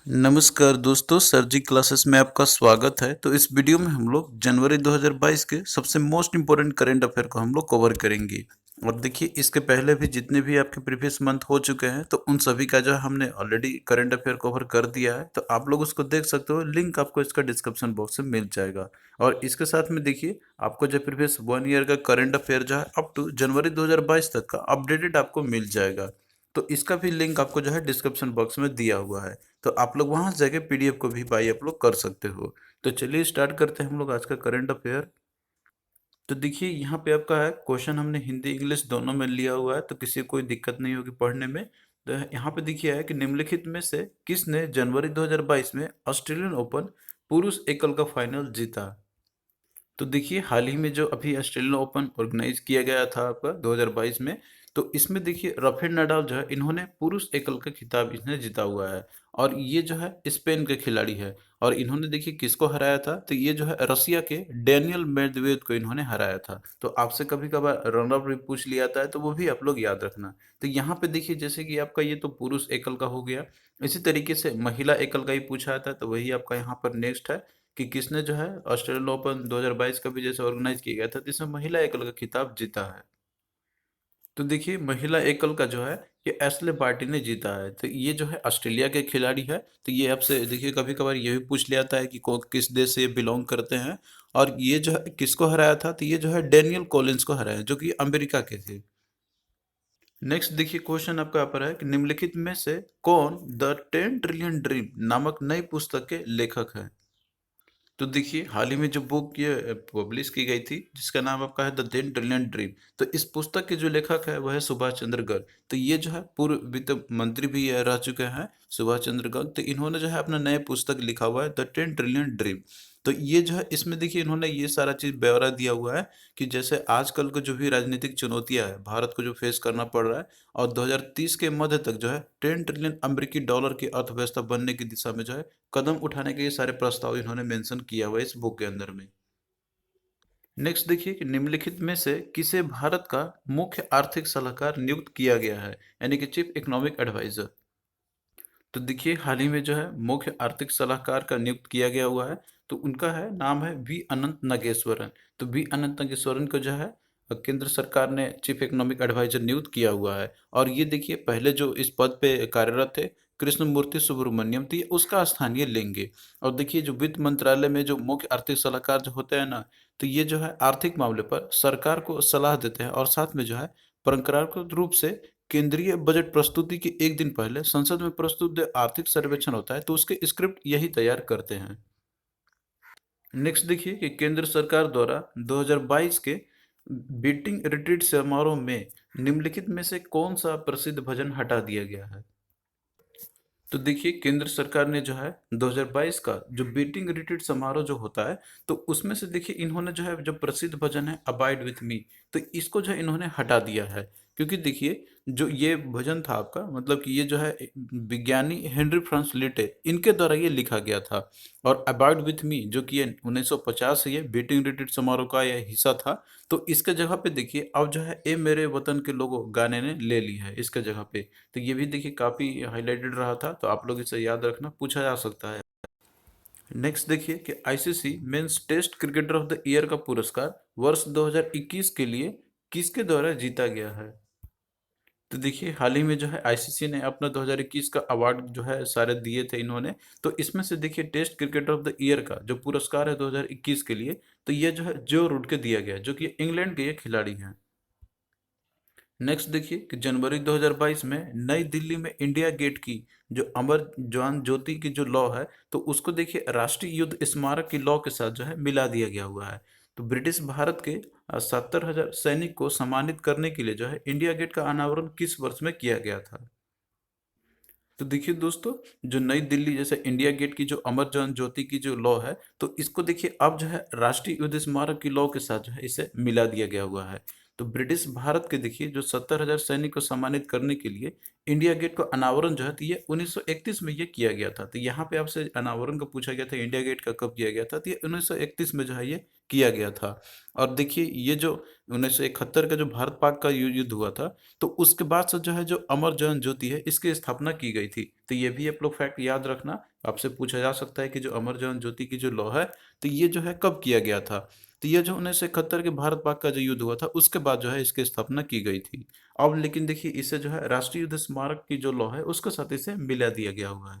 नमस्कार दोस्तों, सर जी क्लासेस में आपका स्वागत है। तो इस वीडियो में हम लोग जनवरी 2022 के सबसे मोस्ट इम्पोर्टेंट करंट अफेयर को हम लोग कवर करेंगे। और देखिए, इसके पहले भी जितने भी आपके प्रीवियस मंथ हो चुके हैं तो उन सभी का जो है हमने ऑलरेडी करंट अफेयर कवर कर दिया है, तो आप लोग उसको देख सकते हो। लिंक आपको इसका डिस्क्रिप्शन बॉक्स में मिल जाएगा। और इसके साथ में देखिए, आपको जो प्रीवियस 1 ईयर का करंट अफेयर जो है अप टू जनवरी 2022 तक का अपडेटेड आपको मिल जाएगा। तो इसका भी लिंक आपको जो है डिस्क्रिप्शन बॉक्स में दिया हुआ है, तो आप लोग वहां से जाके पीडीएफ को भी बाई अपलोड कर सकते हो। तो चलिए स्टार्ट करते हैं हम लोग आज का करंट अफेयर। तो देखिए, यहाँ पे आपका है क्वेश्चन, हमने हिंदी इंग्लिश दोनों में लिया हुआ है, तो किसी को कोई दिक्कत नहीं होगी पढ़ने में। तो यहाँ पे देखिए है कि निम्नलिखित में से किसने जनवरी 2022 में ऑस्ट्रेलियन ओपन पुरुष एकल का फाइनल जीता। तो देखिए, हाल ही में जो अभी ऑस्ट्रेलियन ओपन ऑर्गेनाइज किया गया था आपका 2022 में, तो इसमें देखिए राफेल नडाल जो है, इन्होंने पुरुष एकल का खिताब इसने जीता हुआ है। और ये जो है स्पेन के खिलाड़ी है। और इन्होंने देखिए किसको हराया था, तो ये जो है रसिया के डेनियल मेदवेदेव को इन्होंने हराया था। तो आपसे कभी कभार रनर भी पूछ लिया जाता है, तो वो भी आप लोग याद रखना। तो यहाँ पे देखिए, जैसे कि आपका ये तो पुरुष एकल का हो गया। इसी तरीके से महिला एकल का ही पूछा था, तो वही आपका यहाँ पर नेक्स्ट है कि किसने जो है ऑस्ट्रेलियन ओपन 2022 का भी जैसे ऑर्गेनाइज किया गया था, तो इसमें महिला एकल का खिताब जीता है। तो देखिए, महिला एकल का जो है ये एशले बार्टी ने जीता है। तो ये जो है ऑस्ट्रेलिया के खिलाड़ी है। तो ये आपसे देखिए कभी कभार ये भी पूछ लिया जाता है कि किस देश से ये बिलोंग करते हैं। और ये जो है किसको हराया था, तो ये जो है डेनियल कॉलिंस को हराया, जो कि अमेरिका के थे। नेक्स्ट देखिए, क्वेश्चन आपका यहाँ पर है कि निम्नलिखित में से कौन द 10 ट्रिलियन ड्रीम नामक नई पुस्तक के लेखक है। तो देखिए, हाल ही में जो बुक ये पब्लिश की गई थी, जिसका नाम आपका है द 10 ट्रिलियन ड्रीम। तो इस पुस्तक के जो लेखक है वह है सुभाष चंद्र गर्ग। तो ये जो है पूर्व वित्त मंत्री भी रह चुके हैं सुभाष चंद्र गर्ग। तो इन्होंने जो है अपना नया पुस्तक लिखा हुआ है द 10 ट्रिलियन ड्रीम। तो ये जो है इसमें देखिए इन्होंने ये सारा चीज ब्यौरा दिया हुआ है कि जैसे आजकल को जो भी राजनीतिक चुनौतियां है भारत को जो फेस करना पड़ रहा है, और 2030 के मध्य तक जो है 10 ट्रिलियन अमेरिकी डॉलर की अर्थव्यवस्था बनने की दिशा में जो है कदम उठाने के ये सारे प्रस्ताव इन्होंने मेंशन किया हुआ है इस बुक के अंदर में। नेक्स्ट देखिए कि निम्नलिखित में से किसे भारत का मुख्य आर्थिक सलाहकार नियुक्त किया गया है, यानी कि चीफ इकोनॉमिक एडवाइजर। तो देखिए, हाल ही में जो है मुख्य आर्थिक सलाहकार का नियुक्त किया गया हुआ है। तो उनका है नाम है वी अनंत नागेश्वरन। तो वी अनंत नागेश्वरन को जो है केंद्र सरकार ने चीफ इकोनॉमिक एडवाइजर नियुक्त किया हुआ है। और ये देखिए, पहले जो इस पद पे कार्यरत थे कृष्णमूर्ति सुब्रमण्यम, थी उसका स्थान ये लेंगे। और देखिए, जो वित्त मंत्रालय में जो मुख्य आर्थिक सलाहकार जो होते हैं ना, तो ये जो है आर्थिक मामले पर सरकार को सलाह देते हैं, और साथ में जो है परंपरागत रूप से केंद्रीय बजट प्रस्तुति के एक दिन पहले संसद में प्रस्तुत जो आर्थिक सर्वेक्षण होता है, तो उसके स्क्रिप्ट यही तैयार करते हैं। नेक्स्ट देखिए कि केंद्र सरकार द्वारा 2022 के बीटिंग रिट्रीट समारोह में निम्नलिखित में से कौन सा प्रसिद्ध भजन हटा दिया गया है। तो देखिए, केंद्र सरकार ने जो है 2022 का जो बीटिंग रिट्रीट समारोह जो होता है, तो उसमें से देखिए इन्होंने जो है जो प्रसिद्ध भजन है अबाइड विथ मी, तो इसको जो है इन्होंने हटा दिया है। क्योंकि देखिए, जो ये भजन था आपका, मतलब कि ये जो है विज्ञानी हेनरी फ्रांस लिटे इनके द्वारा ये लिखा गया था। और अबाइड विथ मी जो कि ये 1950 से ये बीटिंग रिट्रीट समारोह का यह हिस्सा था। तो इसके जगह पे देखिए अब जो है ए मेरे वतन के लोगों गाने ने ले ली है इसके जगह पे। तो ये भी देखिए काफ़ी हाईलाइटेड रहा था, तो आप लोग इसे याद रखना, पूछा जा सकता है। नेक्स्ट देखिए कि ICC men's test cricketer of the year का पुरस्कार वर्ष 2021 के लिए किसके द्वारा जीता गया है। तो देखिए, हाल ही में जो है आईसीसी ने अपना 2021 का अवार्ड जो है सारे दिए थे इन्होंने। तो इसमें से देखिए test cricketer of the year का जो पुरस्कार है 2021 के लिए, तो ये जो है जो रूट के दिया गया है, जो कि इंग्लैंड के ये खिलाड़ी हैं। नेक्स्ट देखिए कि जनवरी 2022 में नई दिल्ली में इंडिया गेट की जो अमर जवान ज्योति की जो लॉ है, तो उसको देखिए राष्ट्रीय युद्ध स्मारक की लॉ के साथ जो है मिला दिया गया हुआ है। तो ब्रिटिश भारत के 70,000 सैनिक को सम्मानित करने के लिए जो है इंडिया गेट का अनावरण किस वर्ष में किया गया था। तो देखिए दोस्तों, जो नई दिल्ली जैसे इंडिया गेट की जो अमर जवान ज्योति की जो लॉ है, तो इसको देखिए अब जो है राष्ट्रीय युद्ध स्मारक की लॉ के साथ जो है इसे मिला दिया गया हुआ है। तो ब्रिटिश भारत के देखिए जो 70,000 सैनिक को सम्मानित करने के लिए इंडिया गेट का अनावरण जो है तो ये 1931 में ये किया गया था। तो यहाँ पे आपसे अनावरण का पूछा गया था, इंडिया गेट का कब किया गया था, तो ये 1931 में जो है ये किया गया था। और देखिए ये जो 1971 का जो भारत पाक का युद्ध हुआ था, तो उसके बाद से जो है जो अमर जवान ज्योति है इसकी स्थापना की गई थी। तो ये भी आप लोग फैक्ट याद रखना, आपसे पूछा जा सकता है कि जो अमर जवान ज्योति की जो लौ है तो ये जो है कब किया गया था। तो ये जो 1971 के भारत पाक का जो युद्ध हुआ था उसके बाद जो है इसकी स्थापना की गई थी। अब लेकिन देखिए इसे जो है राष्ट्रीय युद्ध स्मारक की जो लौ है उसके साथ इसे मिला दिया गया हुआ है।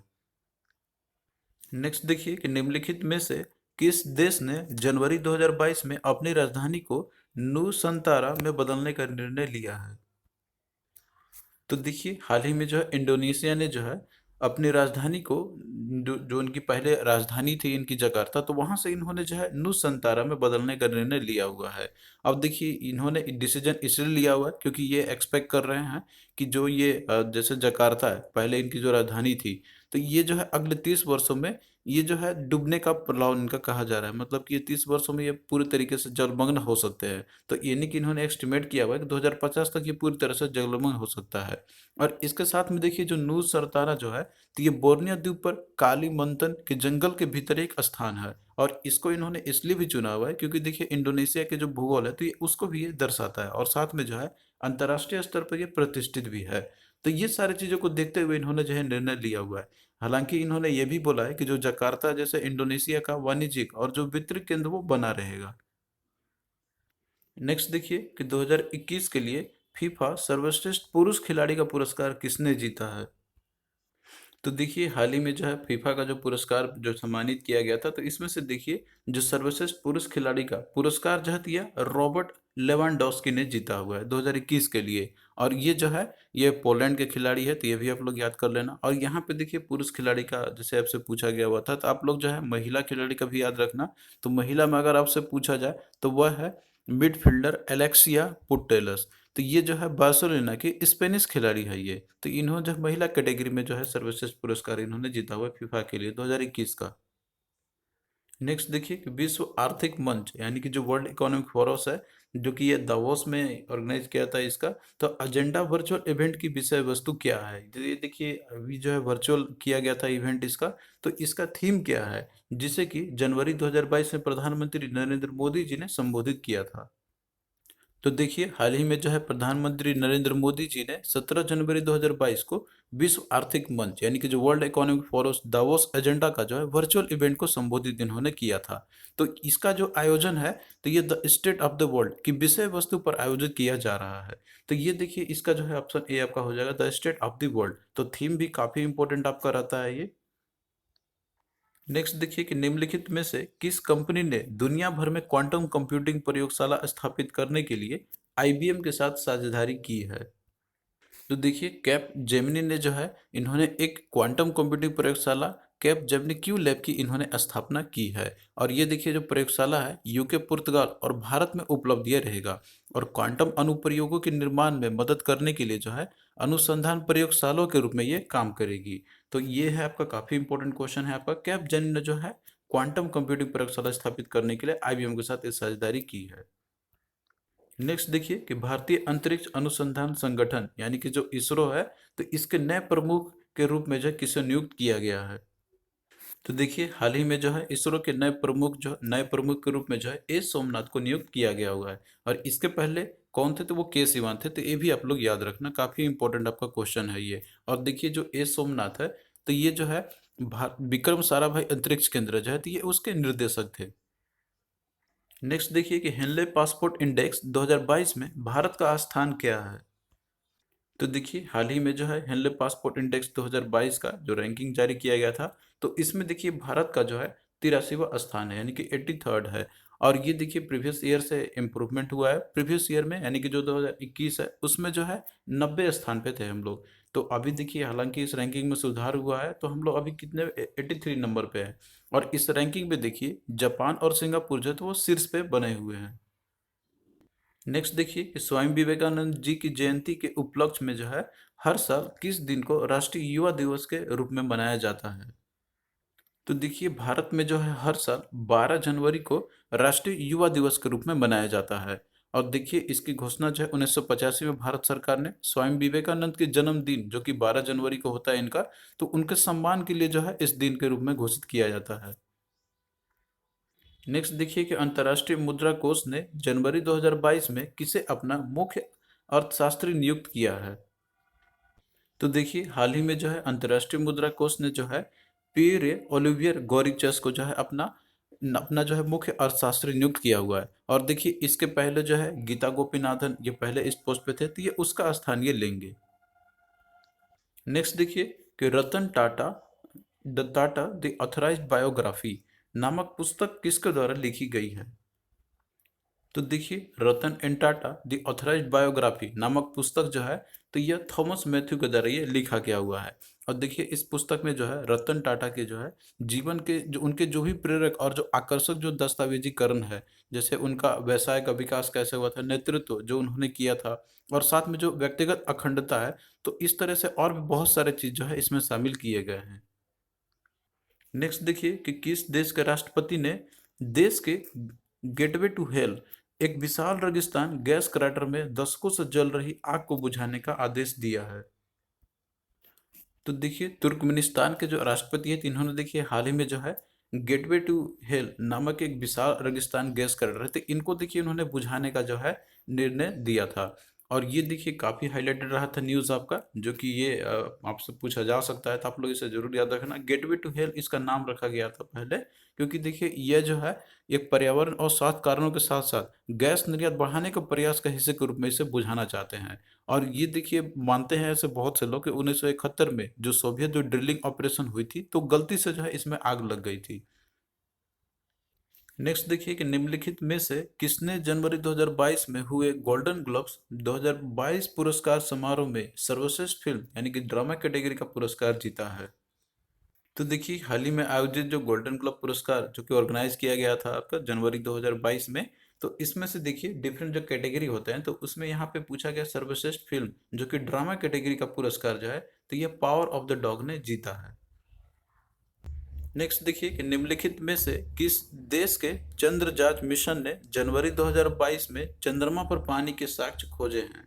नेक्स्ट देखिए कि निम्नलिखित में से किस देश ने जनवरी 2022 में अपनी राजधानी को नुसंतारा में बदलने का निर्णय लिया है। तो देखिए हाल ही में जो है इंडोनेशिया ने जो है अपनी राजधानी को जो इनकी पहले राजधानी थी इनकी जकार्ता, तो वहां से इन्होंने जो है नुसंतारा में बदलने का निर्णय लिया हुआ है। अब देखिए इन्होंने डिसीजन इसलिए लिया हुआ है क्योंकि ये एक्सपेक्ट कर रहे हैं कि जो ये जैसे जकार्ता है पहले इनकी जो राजधानी थी, तो ये जो है अगले 30 वर्षों में ये जो है डूबने का प्रलाव इनका कहा जा रहा है, मतलब कि ये 30 वर्षों में ये पूरी तरीके से जलमग्न हो सकते हैं। तो यानी कि इन्होंने एस्टिमेट किया हुआ है कि 2050 तक ये पूरी तरह से जलमग्न हो सकता है। और इसके साथ में देखिए जो नूर सरतारा जो है तो ये बोर्नियो द्वीप पर कालीमंतन के जंगल के भीतर एक स्थान है। और इसको इन्होंने इसलिए भी चुना हुआ है क्योंकि देखिए इंडोनेशिया के जो भूगोल है तो ये उसको भी ये दर्शाता है, और साथ में जो है अंतर्राष्ट्रीय स्तर पर ये प्रतिष्ठित भी है। तो ये सारी चीजों को देखते हुए इन्होंने जो है निर्णय लिया हुआ है। हालांकि इन्होंने ये भी बोला है कि जो जकार्ता जैसे इंडोनेशिया का वाणिज्यिक और जो वित्तीय केंद्र वो बना रहेगा। नेक्स्ट देखिए कि 2021 के लिए फीफा सर्वश्रेष्ठ पुरुष खिलाड़ी का पुरस्कार किसने जीता है। तो देखिए हाल ही में जो है फीफा का जो पुरस्कार जो सम्मानित किया गया था, तो इसमें से देखिए जो सर्वश्रेष्ठ पुरुष खिलाड़ी का पुरस्कार जो है तो यह रॉबर्ट लेवांडोस्की ने जीता हुआ है 2021 के लिए। और ये जो है ये पोलैंड के खिलाड़ी है, तो ये भी आप लोग याद कर लेना। और यहाँ पे देखिए पुरुष खिलाड़ी का जैसे आपसे पूछा गया हुआ था, तो आप लोग जो है महिला खिलाड़ी का भी याद रखना। तो महिला में अगर आपसे पूछा जाए तो वह है मिडफील्डर एलेक्सिया पुटेलस। तो ये जो है बार्सिलोना की स्पेनिश खिलाड़ी है ये। तो इन्होंने जो महिला कैटेगरी में जो है सर्वश्रेष्ठ पुरस्कार इन्होंने जीता हुआ है फीफा के लिए 2021 का। नेक्स्ट देखिए कि विश्व आर्थिक मंच यानी कि जो वर्ल्ड इकोनॉमिक फोरम है जो कि ये दावोस में ऑर्गेनाइज किया था इसका, तो एजेंडा वर्चुअल इवेंट की विषय वस्तु क्या है। तो ये देखिए अभी जो है वर्चुअल किया गया था इवेंट इसका, तो इसका थीम क्या है जिसे कि जनवरी 2022 में प्रधानमंत्री नरेंद्र मोदी जी ने संबोधित किया था। तो देखिए हाल ही में जो है प्रधानमंत्री नरेंद्र मोदी जी ने 17 जनवरी 2022 को विश्व आर्थिक मंच यानी कि जो world economic forum Davos agenda का जो है वर्चुअल इवेंट को संबोधित इन्होंने किया था। तो इसका जो आयोजन है तो ये the state of the world की विषय वस्तु पर आयोजित किया जा रहा है। तो ये देखिए इसका जो है ऑप्शन ए आपका हो जाएगा the state of the world. तो थीम भी काफी इंपॉर्टेंट आपका रहता है ये। नेक्स्ट देखिए कि निम्नलिखित में से किस कंपनी ने दुनिया भर में क्वांटम कंप्यूटिंग प्रयोगशाला स्थापित करने के लिए आईबीएम के साथ साझेदारी की है। तो देखिए कैप जेमिनी ने जो है इन्होंने एक क्वांटम कंप्यूटिंग प्रयोगशाला कैप जेमिनी क्यू लैब की इन्होंने स्थापना की है। और ये देखिए जो प्रयोगशाला है यूके, पुर्तगाल और भारत में उपलब्ध ये रहेगा। और क्वांटम अनुप्रयोगों के निर्माण में मदद करने के लिए जो है अनुसंधान प्रयोगशालाओं के रूप में ये काम करेगी। तो ये है आपका काफी इंपॉर्टेंट क्वेश्चन है आपका, कैप जेमिनी ने जो है क्वांटम कंप्यूटिंग प्रयोगशाला स्थापित करने के लिए आईबीएम के साथ इस साझेदारी की है। नेक्स्ट देखिए कि भारतीय अंतरिक्ष अनुसंधान संगठन यानी कि जो इसरो है, तो इसके नए प्रमुख के रूप में जो है किसे नियुक्त किया गया है। तो देखिए हाल ही में जो है इसरो के नए प्रमुख के रूप में जो है ए सोमनाथ को नियुक्त किया गया हुआ है। और इसके पहले कौन थे, तो वो के सिवान थे। तो ये भी आप लोग याद रखना, काफी इंपॉर्टेंट आपका क्वेश्चन है ये। और देखिए जो ए सोमनाथ है तो ये जो है विक्रम साराभाई अंतरिक्ष केंद्र जो है तो ये उसके निर्देशक थे। नेक्स्ट देखिए कि हेनले पासपोर्ट इंडेक्स 2022 में भारत का स्थान क्या है। तो देखिए हाल ही में जो है हेनले पासपोर्ट इंडेक्स 2022 का जो रैंकिंग जारी किया गया था, तो इसमें देखिए भारत का जो है 83वां स्थान है यानी कि 83rd है। और ये देखिए प्रीवियस ईयर से इम्प्रूवमेंट हुआ है। प्रीवियस ईयर में यानी कि जो 2021 है उसमें जो है 90 स्थान पे थे हम लोग। तो अभी देखिए हालांकि इस रैंकिंग में सुधार हुआ है, तो हम लोग अभी कितने 83 नंबर पे है। और इस रैंकिंग में देखिए जापान और सिंगापुर जो है तो वो शीर्ष पे बने हुए हैं। नेक्स्ट देखिए कि स्वामी विवेकानंद जी की जयंती के उपलक्ष्य में जो है हर साल किस दिन को राष्ट्रीय युवा दिवस के रूप में मनाया जाता है। तो देखिए भारत में जो है हर साल 12 जनवरी को राष्ट्रीय युवा दिवस के रूप में मनाया जाता है। और देखिए इसकी घोषणा जो है 1985 में भारत सरकार ने स्वामी विवेकानंद के जन्मदिन जो कि 12 जनवरी को होता है इनका, तो उनके सम्मान के लिए जो है इस दिन के रूप में घोषित किया जाता है। नेक्स्ट देखिए कि अंतर्राष्ट्रीय मुद्रा कोष ने जनवरी 2022 में किसे अपना मुख्य अर्थशास्त्री नियुक्त किया है। तो देखिए हाल ही में जो है अंतर्राष्ट्रीय मुद्रा कोष ने जो है पियरे ओलिवियर गौरिचस को जो है अपना अपना जो है मुख्य अर्थशास्त्री नियुक्त किया हुआ है। और देखिए इसके पहले जो है गीता गोपीनाथन ये पहले इस पोस्ट पे थे, तो ये उसका स्थान ये लेंगे। नेक्स्ट देखिए कि Ratan Tata The Authorized Biography नामक पुस्तक किसके द्वारा लिखी गई है। तो देखिए Ratan N Tata The Authorized Biography नामक पुस्तक जो है, तो यह थॉमस मैथ्यू के द्वारा ये लिखा गया हुआ है। और देखिए इस पुस्तक में जो है रतन टाटा के जो है जीवन के जो उनके जो भी प्रेरक और जो आकर्षक जो दस्तावेजीकरण है, जैसे उनका व्यवसाय का विकास कैसे हुआ था, नेतृत्व जो उन्होंने किया था, और साथ में जो व्यक्तिगत अखंडता है, तो इस तरह से और भी बहुत सारे चीज जो है इसमें शामिल किए गए हैं। नेक्स्ट देखिए कि किस देश के राष्ट्रपति ने देश के गेटवे टू हेल एक विशाल रेगिस्तान गैस क्रैटर में दशकों से जल रही आग को बुझाने का आदेश दिया है। तो देखिए तुर्कमेनिस्तान के जो राष्ट्रपति है, इन्होंने देखिए हाल ही में जो है गेटवे टू हेल नामक एक विशाल रेगिस्तान गैस क्रैटर है, तो इनको देखिए उन्होंने बुझाने का जो है निर्णय दिया था। और ये देखिए काफी हाईलाइटेड रहा था न्यूज आपका, जो कि ये आपसे पूछा जा सकता है, तो आप लोग इसे जरूर याद रखना। गेटवे टू हेल इसका नाम रखा गया था पहले, क्योंकि देखिए यह जो है एक पर्यावरण और स्वास्थ्य कारणों के साथ साथ गैस निर्यात बढ़ाने के प्रयास का हिस्से के रूप में इसे बुझाना चाहते हैं। और ये देखिए मानते हैं ऐसे बहुत से लोग कि 1971 में जो सोवियत जो ड्रिलिंग ऑपरेशन हुई थी, तो गलती से जो है इसमें आग लग गई थी। नेक्स्ट देखिए कि निम्नलिखित में से किसने जनवरी 2022 में हुए गोल्डन ग्लोब्स 2022 पुरस्कार समारोह में सर्वश्रेष्ठ फिल्म यानी कि ड्रामा कैटेगरी का पुरस्कार जीता है। तो देखिए हाल ही में आयोजित जो गोल्डन ग्लोब पुरस्कार जो कि ऑर्गेनाइज किया गया था आपका जनवरी 2022 में, तो इसमें से देखिए डिफरेंट जो कैटेगरी होते हैं, तो उसमें यहाँ पे पूछा गया सर्वश्रेष्ठ फिल्म जो कि ड्रामा कैटेगरी का पुरस्कार जो है, तो ये पावर ऑफ द डॉग ने जीता है। नेक्स्ट देखिए कि निम्नलिखित में से किस देश के चंद्रयान मिशन ने जनवरी 2022 में चंद्रमा पर पानी के साक्ष्य खोजे हैं।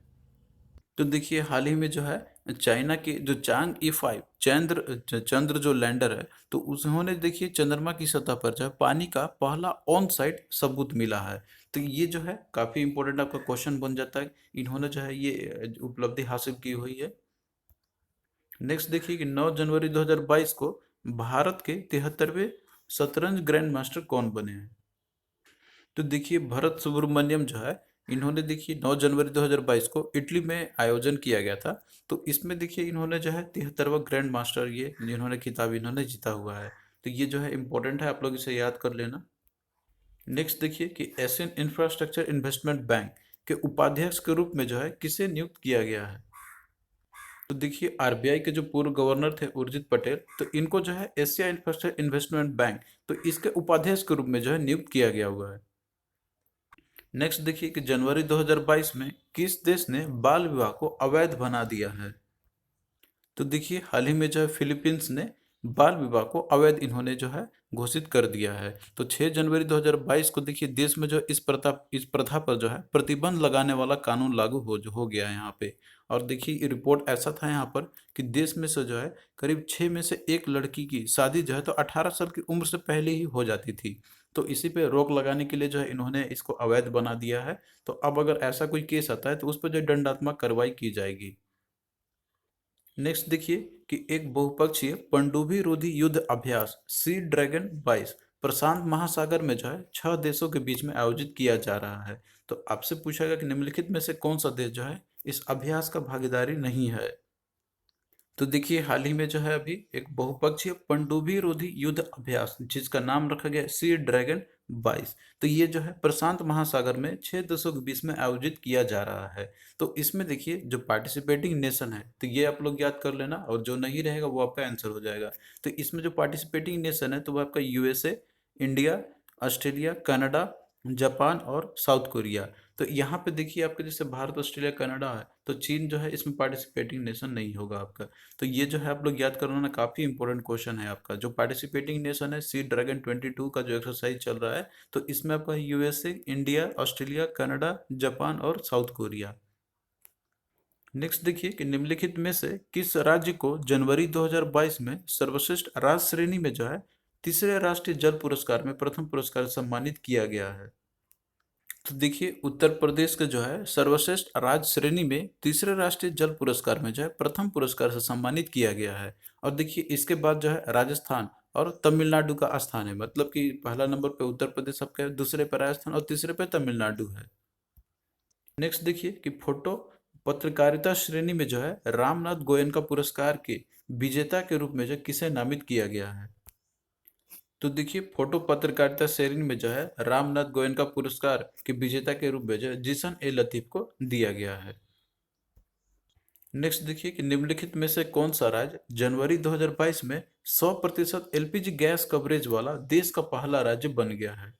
तो देखिए हाल ही में जो है चाइना की जो चांग E5 चंद्र जो लैंडर है, तो उन्होंने देखिए चंद्रमा की सतह पर जो है पानी का पहला ऑन साइट सबूत मिला है। तो ये जो है काफी इंपॉर्टेंट आपका क्वेश्चन बन जाता है, इन्होंने जो है ये उपलब्धि हासिल की हुई है। नेक्स्ट देखिए कि 9 जनवरी 2022 को भारत के 73वें शतरंज ग्रैंड मास्टर कौन बने हैं। तो देखिए भरत सुब्रमण्यम जो है, इन्होंने देखिए 9 जनवरी 2022 को इटली में आयोजन किया गया था, तो इसमें देखिए इन्होंने जो है 73वां ग्रैंड मास्टर ये जिन्होंने खिताब इन्होंने जीता हुआ है। तो ये जो है इंपॉर्टेंट है, आप लोग इसे याद कर लेना। नेक्स्ट देखिए कि एशियन इंफ्रास्ट्रक्चर इन्वेस्टमेंट बैंक के उपाध्यक्ष के रूप में जो है किसे नियुक्त किया गया है। तो देखिए आरबीआई के जो पूर्व गवर्नर थे उर्जित पटेल, तो इनको जो है एशिया इंफ्रास्ट्रक्चर इन्वेस्टमेंट बैंक, तो इसके उपाध्यक्ष के रूप में जो है नियुक्त किया गया हुआ है। नेक्स्ट देखिए कि जनवरी 2022 में किस देश ने बाल विवाह को अवैध बना दिया है। तो देखिए हाल ही में जो है फिलीपींस ने बाल विवाह को अवैध इन्होंने जो है घोषित कर दिया है। तो 6 जनवरी 2022 को देखिए देश में जो इस प्रथा पर जो है प्रतिबंध लगाने वाला कानून लागू हो गया है यहाँ पे। और देखिए ये रिपोर्ट ऐसा था यहाँ पर कि देश में से जो है करीब 6 में से एक लड़की की शादी जो है तो 18 साल की उम्र से पहले ही हो जाती थी। तो इसी पे रोक लगाने के लिए जो है इन्होंने इसको अवैध बना दिया है। तो अब अगर ऐसा कोई केस आता है तो उस पर जो है दंडात्मक कार्रवाई की जाएगी। नेक्स्ट देखिए कि एक बहुपक्षीय पनडुब्बी रोधी युद्ध अभ्यास सी ड्रैगन 22 प्रशांत महासागर में जो है 6 देशों के बीच में आयोजित किया जा रहा है। तो आपसे पूछा गया कि निम्नलिखित में से कौन सा देश जो है इस अभ्यास का भागीदारी नहीं है। तो देखिए हाल ही में जो है अभी एक बहुपक्षीय पनडुब्बी रोधी युद्ध अभ्यास जिसका नाम रखा गया सी ड्रैगन 22, तो ये जो है प्रशांत महासागर में 6 देशों के बीच में आयोजित किया जा रहा है। तो इसमें देखिए जो पार्टिसिपेटिंग नेशन है, तो ये आप लोग याद कर लेना, और जो नहीं रहेगा वो आपका आंसर हो जाएगा। तो इसमें जो पार्टिसिपेटिंग नेशन है तो वो आपका USA, India, Australia, Canada, Japan और साउथ कोरिया। तो यहाँ पे देखिए आपके जैसे भारत, ऑस्ट्रेलिया, कनाडा है, तो चीन जो है इसमें पार्टिसिपेटिंग नेशन नहीं होगा आपका। तो ये जो है आप लोग याद करना, काफी इंपॉर्टेंट क्वेश्चन है आपका। जो पार्टिसिपेटिंग नेशन है सी ड्रैगन 22 का जो एक्सरसाइज चल रहा है, तो इसमें आपका USA, India, Australia, Canada, Japan और साउथ कोरिया। नेक्स्ट देखिए कि निम्नलिखित में से किस राज्य को जनवरी 2022 में सर्वश्रेष्ठ राज्य श्रेणी में जो है तीसरे राष्ट्रीय जल पुरस्कार में प्रथम पुरस्कार सम्मानित किया गया है। तो देखिए उत्तर प्रदेश का जो है सर्वश्रेष्ठ राज्य श्रेणी में तीसरे राष्ट्रीय जल पुरस्कार में जो है प्रथम पुरस्कार से सम्मानित किया गया है। और देखिए इसके बाद जो है राजस्थान और तमिलनाडु का स्थान है, मतलब कि पहला नंबर पे उत्तर प्रदेश आपका है, दूसरे पे राजस्थान और तीसरे पे तमिलनाडु है। नेक्स्ट देखिए कि फोटो पत्रकारिता श्रेणी में जो है रामनाथ गोयनका पुरस्कार के विजेता के रूप में जो किसे नामित किया गया है। तो देखिए फोटो पत्रकारिता श्रेणी में जो है रामनाथ गोयनका पुरस्कार के विजेता के रूप में जो है जिसन ए लतीफ को दिया गया है। नेक्स्ट देखिए कि निम्नलिखित में से कौन सा राज्य जनवरी 2022 में 100% एलपीजी गैस कवरेज वाला देश का पहला राज्य बन गया है।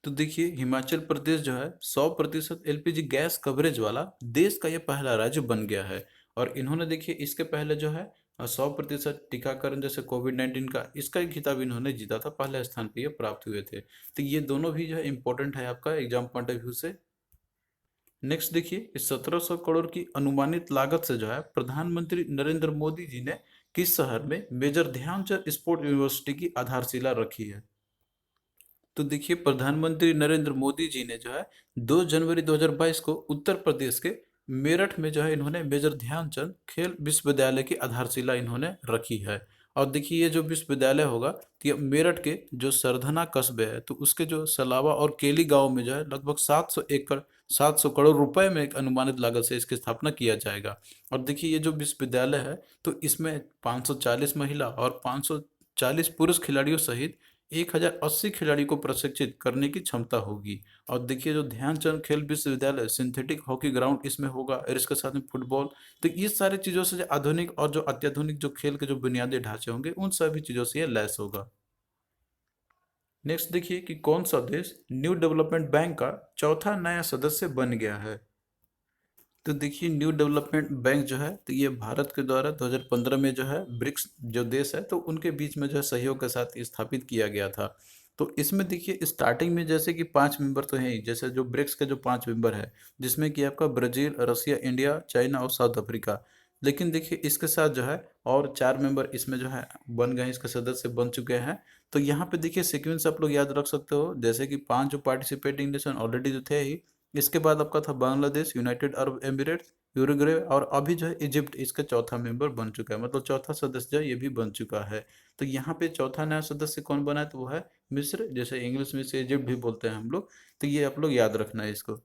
तो देखिए हिमाचल प्रदेश जो है 100% एलपीजी गैस कवरेज वाला देश का ये पहला राज्य बन गया है। और इन्होंने देखिए इसके पहले जो है 100% टीकाकरण जैसे कोविड-19 का इसका एक खिताब इन्होंने जीता था, पहले स्थान पे ये प्राप्त हुए थे। तो ये दोनों भी जो है इंपॉर्टेंट है आपका एग्जाम पॉइंट ऑफ व्यू से। नेक्स्ट देखिए इस 1700 करोड़ की अनुमानित लागत से जो है प्रधानमंत्री नरेंद्र मोदी जी ने किस शहर में मेजर ध्यानचंद स्पोर्ट यूनिवर्सिटी की आधारशिला रखी है। तो देखिए प्रधानमंत्री नरेंद्र मोदी जी ने जो है 2 जनवरी 2022 को उत्तर प्रदेश के मेरठ में जो है इन्होंने मेजर ध्यानचंद खेल विश्वविद्यालय की आधारशिला इन्होंने रखी है। और देखिए ये जो विश्वविद्यालय होगा तो ये मेरठ के जो सरधना कस्बे है तो उसके जो सलावा और केली गांव में जो है लगभग 700 करोड़ रुपए में एक अनुमानित लागत से इसकी स्थापना किया जाएगा। और देखिए ये जो विश्वविद्यालय है तो इसमें 540 महिला और 540 पुरुष खिलाड़ियों सहित 1080 खिलाड़ी को प्रशिक्षित करने की क्षमता होगी। और देखिए जो ध्यानचंद खेल विश्वविद्यालय सिंथेटिक हॉकी ग्राउंड इसमें होगा और इसके साथ में फुटबॉल। तो ये सारी चीज़ों से जो आधुनिक और जो अत्याधुनिक जो खेल के जो बुनियादी ढांचे होंगे उन सभी चीज़ों से ये लैस होगा। नेक्स्ट देखिए कि कौन सा देश न्यू डेवलपमेंट बैंक का चौथा नया सदस्य बन गया है। तो देखिए न्यू डेवलपमेंट बैंक जो है तो ये भारत के द्वारा 2015 में जो है ब्रिक्स जो देश है तो उनके बीच में जो है सहयोग के साथ स्थापित किया गया था। तो इसमें देखिए स्टार्टिंग में जैसे कि 5 मेंबर तो हैं ही, जैसे जो ब्रिक्स के जो 5 मेंबर है जिसमें कि आपका ब्राजील, रसिया, इंडिया, चाइना और साउथ अफ्रीका। लेकिन देखिए इसके साथ जो है और 4 मेंबर इसमें जो है बन गए हैं, इसके सदस्य बन चुके हैं। तो यहाँ पे देखिए सीक्वेंस आप लोग याद रख सकते हो, जैसे कि 5 जो पार्टिसिपेटिंग नेशन ऑलरेडी जो थे ही, इसके बाद आपका था Bangladesh, United Arab Emirates, Uruguay और अभी जो है इजिप्ट इसका चौथा मेंबर बन चुका है, मतलब चौथा सदस्य जो है ये भी बन चुका है। तो यहाँ पे चौथा नया सदस्य कौन बना है तो वो है मिस्र, जैसे इंग्लिश में से इजिप्ट भी बोलते हैं हम लोग। तो ये आप लोग याद रखना है इसको।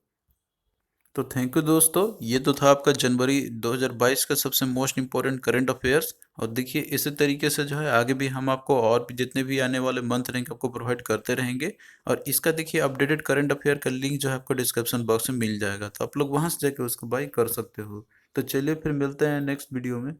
तो थैंक यू दोस्तों, ये तो था आपका जनवरी 2022 का सबसे मोस्ट इम्पोर्टेंट करंट अफेयर्स। और देखिए इसी तरीके से जो है आगे भी हम आपको और भी जितने भी आने वाले मंथ रहेंगे आपको प्रोवाइड करते रहेंगे। और इसका देखिए अपडेटेड करंट अफेयर का लिंक जो है आपको डिस्क्रिप्शन बॉक्स में मिल जाएगा, तो आप लोग वहां से जाके उसको बाई कर सकते हो। तो चलिए फिर मिलते हैं नेक्स्ट वीडियो में।